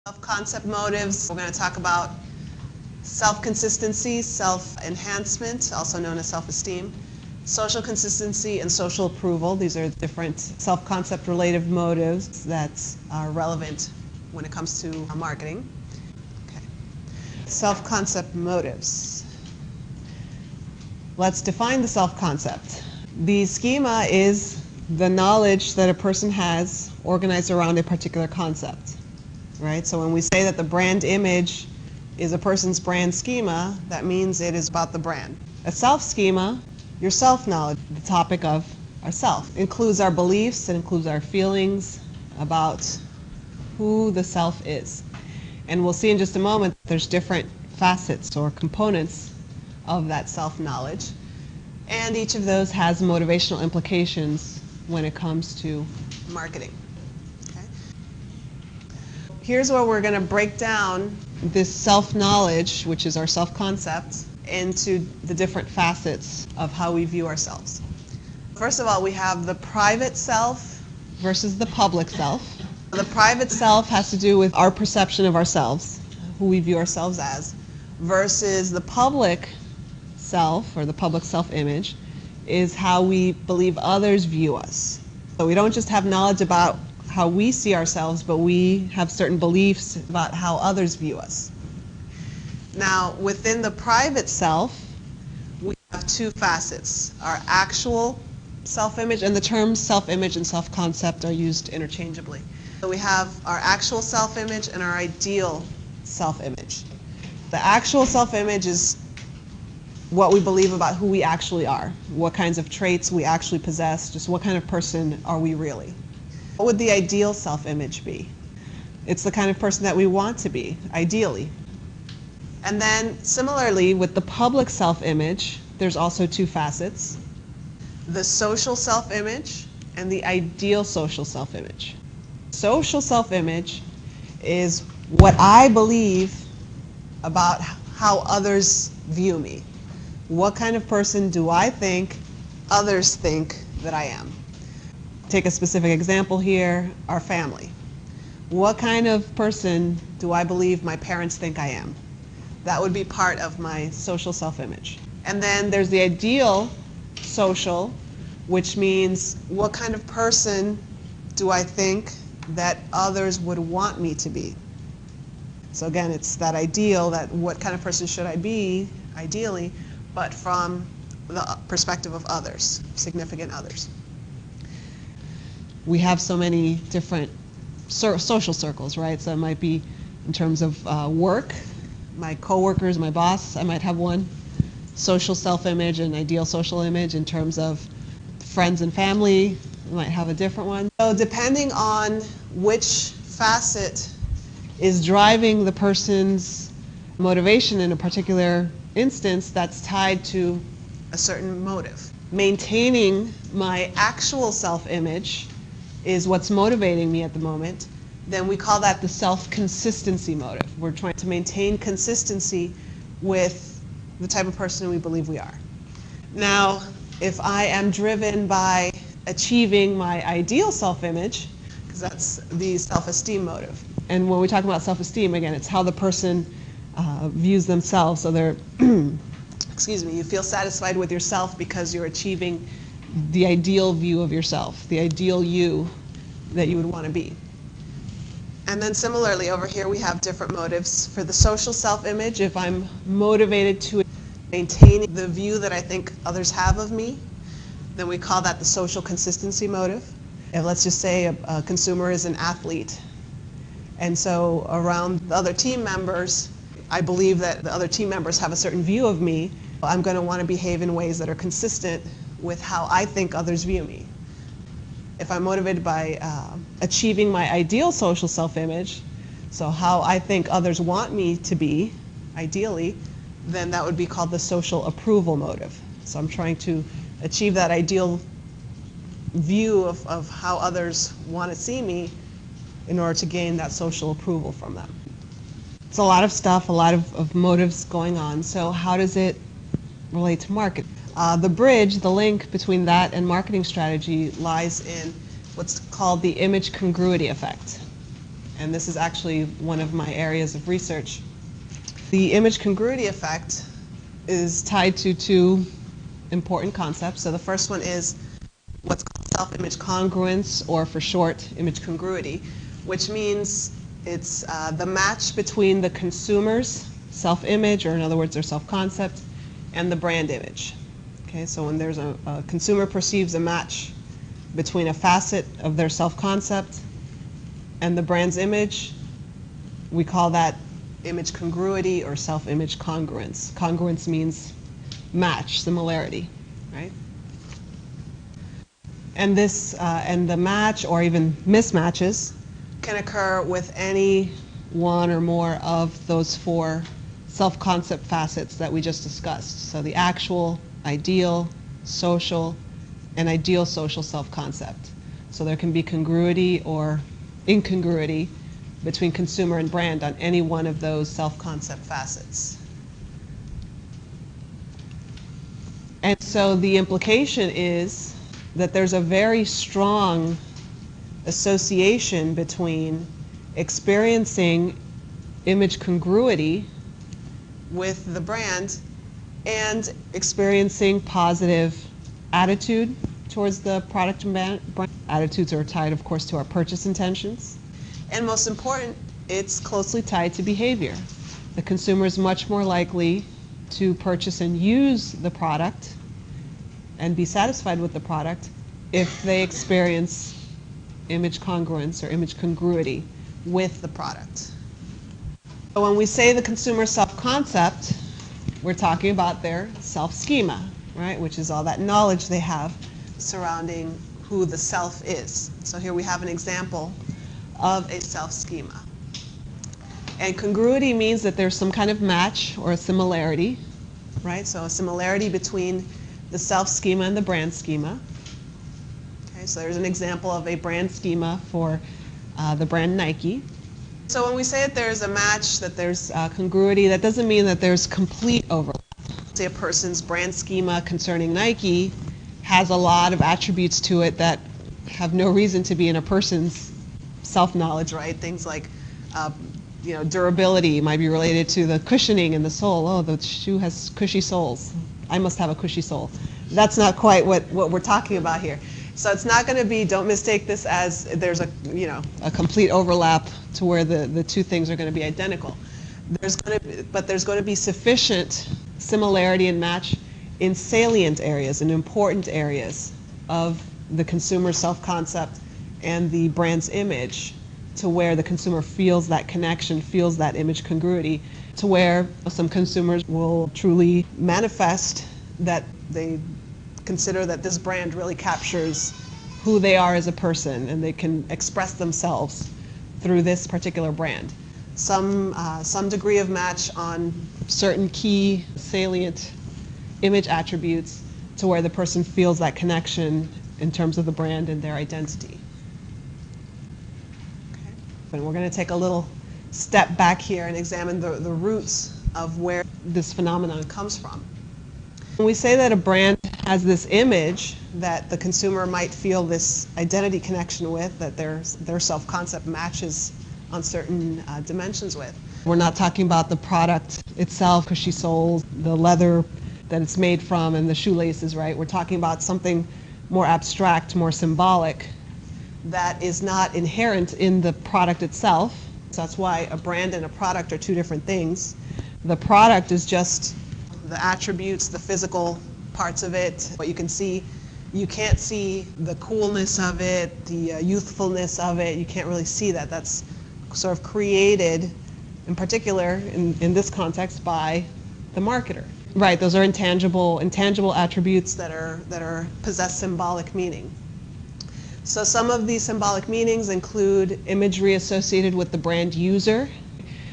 Self-concept motives. We're going to talk about self-consistency, self-enhancement, also known as self-esteem, social consistency, and social approval. These are different self-concept related motives that are relevant when it comes to marketing. Okay. Self-concept motives. Let's define the self-concept. The schema is the knowledge that a person has organized around a particular concept. Right? So when we say that the brand image is a person's brand schema, that means it is about the brand. A self-schema, your self-knowledge, the topic of ourself, includes our beliefs, it includes our feelings about who the self is. And we'll see in just a moment there's different facets or components of that self-knowledge. And each of those has motivational implications when it comes to marketing. Here's where we're going to break down this self-knowledge, which is our self-concept, into the different facets of how we view ourselves. First of all, we have the private self versus the public self. The private self has to do with our perception of ourselves, who we view ourselves as, versus the public self, or the public self-image, is how we believe others view us. So we don't just have knowledge about how we see ourselves, but we have certain beliefs about how others view us. Now, within the private self, we have two facets, our actual self-image, and the terms self-image and self-concept are used interchangeably. So we have our actual self-image and our ideal self-image. The actual self-image is what we believe about who we actually are, what kinds of traits we actually possess, just what kind of person are we really. What would the ideal self-image be? It's the kind of person that we want to be, ideally. And then similarly with the public self-image, there's also two facets, the social self-image and the ideal social self-image. Social self-image is what I believe about how others view me. What kind of person do I think others think that I am? Take a specific example here, our family. What kind of person do I believe my parents think I am? That would be part of my social self-image. And then there's the ideal social, which means what kind of person do I think that others would want me to be? So again, it's that ideal, that what kind of person should I be, ideally, but from the perspective of others, significant others. We have so many different social circles, right? So it might be in terms of work, my coworkers, my boss, I might have one social self-image and ideal social image. In terms of friends and family, I might have a different one. So depending on which facet is driving the person's motivation in a particular instance, that's tied to a certain motive. Maintaining my actual self-image is what's motivating me at the moment, then we call that the self-consistency motive. We're trying to maintain consistency with the type of person we believe we are. Now, if I am driven by achieving my ideal self-image, because that's the self-esteem motive. And when we talk about self-esteem, again, it's how the person views themselves. So they're, excuse me, you feel satisfied with yourself because you're achieving the ideal view of yourself, the ideal you that you would want to be. And then similarly over here we have different motives. For the social self-image, if I'm motivated to maintain the view that I think others have of me, then we call that the social consistency motive. And let's just say a consumer is an athlete, and so around the other team members, I believe that the other team members have a certain view of me. I'm going to want to behave in ways that are consistent with how I think others view me. If I'm motivated by achieving my ideal social self-image, so how I think others want me to be, ideally, then that would be called the social approval motive. So I'm trying to achieve that ideal view of how others want to see me in order to gain that social approval from them. It's a lot of stuff, a lot of motives going on. So how does it relate to market? The bridge, the link between that and marketing strategy lies in what's called the image congruity effect. and this is actually one of my areas of research. The image congruity effect is tied to two important concepts. So the first one is what's called self-image congruence, or for short, image congruity, which means it's the match between the consumer's self-image, or in other words, their self-concept, and the brand image. Okay, so when there's a consumer perceives a match between a facet of their self-concept and the brand's image, we call that image congruity or self-image congruence. Congruence means match, similarity, right? And this, and the match or even mismatches can occur with any one or more of those four self-concept facets that we just discussed. So the actual, ideal, social, and ideal social self-concept. So there can be congruity or incongruity between consumer and brand on any one of those self-concept facets. And so the implication is that there's a very strong association between experiencing image congruity with the brand and experiencing positive attitude towards the product and brand. Attitudes are tied, of course, to our purchase intentions. And most important, it's closely tied to behavior. The consumer is much more likely to purchase and use the product and be satisfied with the product if they experience image congruence or image congruity with the product. So when we say the consumer self-concept, we're talking about their self-schema, right, which is all that knowledge they have surrounding who the self is. So here we have an example of a self-schema. And congruity means that there's some kind of match or a similarity, right? So a similarity between the self-schema and the brand schema. Okay, so there's an example of a brand schema for the brand Nike. So when we say that there's a match, that there's congruity, that doesn't mean that there's complete overlap. Say a person's brand schema concerning Nike has a lot of attributes to it that have no reason to be in a person's self-knowledge, right? Things like durability might be related to the cushioning in the sole. Oh, the shoe has cushy soles. I must have a cushy sole. That's not quite what we're talking about here. So it's not going to be, don't mistake this as there's a complete overlap to where the two things are going to be identical. But there's going to be sufficient similarity and match in salient areas, in important areas of the consumer self-concept and the brand's image, to where the consumer feels that connection, feels that image congruity, to where some consumers will truly manifest that they consider that this brand really captures who they are as a person, and they can express themselves through this particular brand. Some degree of match on certain key salient image attributes to where the person feels that connection in terms of the brand and their identity. Okay. And we're going to take a little step back here and examine the roots of where this phenomenon comes from. When we say that a brand has this image that the consumer might feel this identity connection with, that their self-concept matches on certain dimensions with, we're not talking about the product itself, cushy soles, the leather that it's made from, and the shoelaces, right? We're talking about something more abstract, more symbolic, that is not inherent in the product itself. So that's why a brand and a product are two different things. The product is just the attributes, the physical parts of it, what you can see. You can't see the coolness of it, the youthfulness of it. You can't really see that. That's sort of created, in particular, in this context, by the marketer. Right, those are intangible attributes that possess symbolic meaning. So some of these symbolic meanings include imagery associated with the brand user.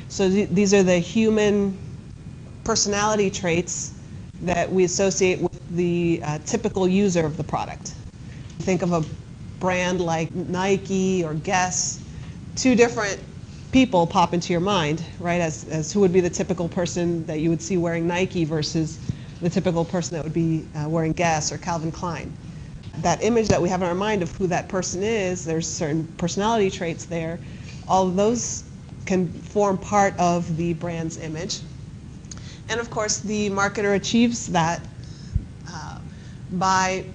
So these are the human personality traits that we associate with the typical user of the product. Think of a brand like Nike or Guess. Two different people pop into your mind, right, as who would be the typical person that you would see wearing Nike versus the typical person that would be wearing Guess or Calvin Klein. That image that we have in our mind of who that person is, there's certain personality traits there, All of those can form part of the brand's image. And of course, the marketer achieves that by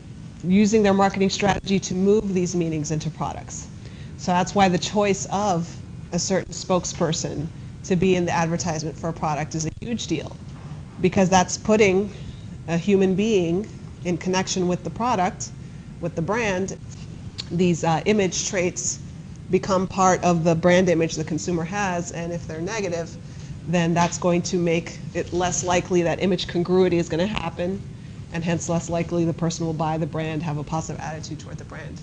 using their marketing strategy to move these meanings into products. So that's why the choice of a certain spokesperson to be in the advertisement for a product is a huge deal, because that's putting a human being in connection with the product, with the brand. These image traits become part of the brand image the consumer has, and if they're negative, then that's going to make it less likely that image congruity is going to happen, and hence less likely the person will buy the brand, have a positive attitude toward the brand.